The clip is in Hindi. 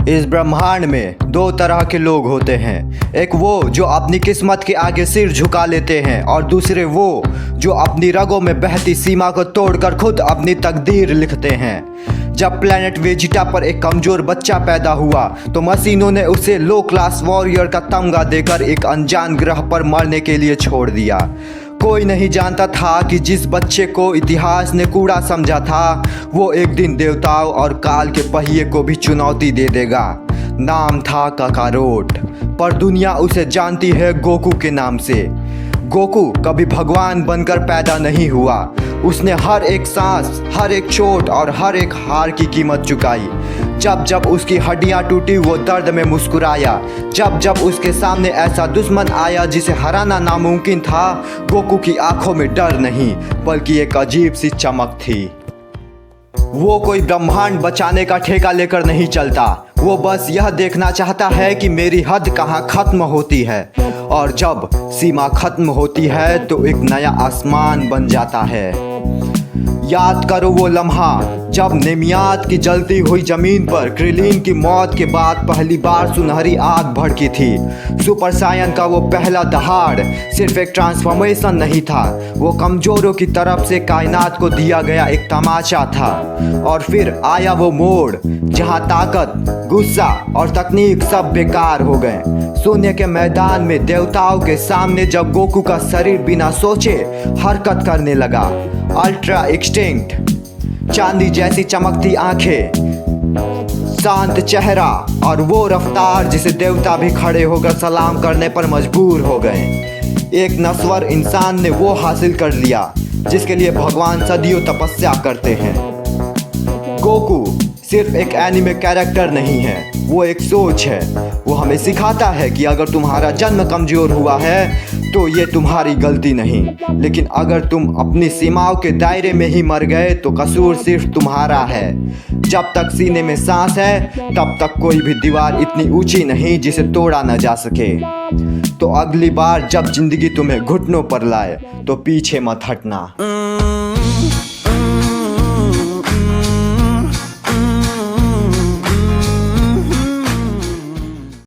इस ब्रह्मांड में दो तरह के लोग होते हैं। एक वो जो अपनी किस्मत के आगे सिर झुका लेते हैं और दूसरे वो जो अपनी रगों में बहती सीमा को तोड़कर खुद अपनी तकदीर लिखते हैं। जब प्लेनेट वेजिटा पर एक कमज़ोर बच्चा पैदा हुआ तो मशीनों ने उसे लो क्लास वॉरियर का तमगा देकर एक अनजान ग्रह पर मरने के लिए छोड़ दिया। कोई नहीं जानता था कि जिस बच्चे को इतिहास ने कूड़ा समझा था वो एक दिन देवताओं और काल के पहिए को भी चुनौती दे देगा। नाम था काकारोट, पर दुनिया उसे जानती है गोकू के नाम से। गोकू कभी भगवान बनकर पैदा नहीं हुआ। उसने हर एक सांस, हर एक चोट और हर एक हार की कीमत चुकाई। जब जब उसकी हड्डियां टूटी वो दर्द में मुस्कुराया। जब जब उसके सामने ऐसा दुश्मन आया जिसे हराना नामुमकिन था, गोकू की आंखों में डर नहीं बल्कि एक अजीब सी चमक थी। वो कोई ब्रह्मांड बचाने का ठेका लेकर नहीं चलता। वो बस यह देखना चाहता है कि मेरी हद कहाँ खत्म होती है, और जब सीमा खत्म होती है तो एक नया आसमान बन जाता है। याद करो वो लम्हा जब नेमियात की जलती हुई जमीन पर क्रिलीन की मौत के बाद पहली बार सुनहरी आग भड़की थी। सुपर सायन का वो पहला दहाड़ सिर्फ एक ट्रांसफॉर्मेशन नहीं था, वो कमजोरों की तरफ से कायनात को दिया गया एक तमाचा था। और फिर आया वो मोड़ जहां ताकत, गुस्सा और तकनीक सब बेकार हो गए। शून्य के मैदान में देवताओं के सामने जब गोकू का शरीर बिना सोचे हरकत करने लगा, अल्ट्रा एक्सटिंक्ट, चांदी जैसी चमकती आंखें, शांत चेहरा और वो रफ्तार जिसे देवता भी खड़े होकर सलाम करने पर मजबूर हो गए। एक नश्वर इंसान ने वो हासिल कर लिया जिसके लिए भगवान सदियों तपस्या करते हैं। गोकू सिर्फ एक एनिमे कैरेक्टर नहीं है, वो एक सोच है। वो हमें सिखाता है कि अगर तुम्हारा जन्म कमज़ोर हुआ है तो ये तुम्हारी गलती नहीं, लेकिन अगर तुम अपनी सीमाओं के दायरे में ही मर गए तो कसूर सिर्फ तुम्हारा है। जब तक सीने में सांस है तब तक कोई भी दीवार इतनी ऊंची नहीं जिसे तोड़ा न जा सके। तो अगली बार जब जिंदगी तुम्हें घुटनों पर लाए तो पीछे मत हटना।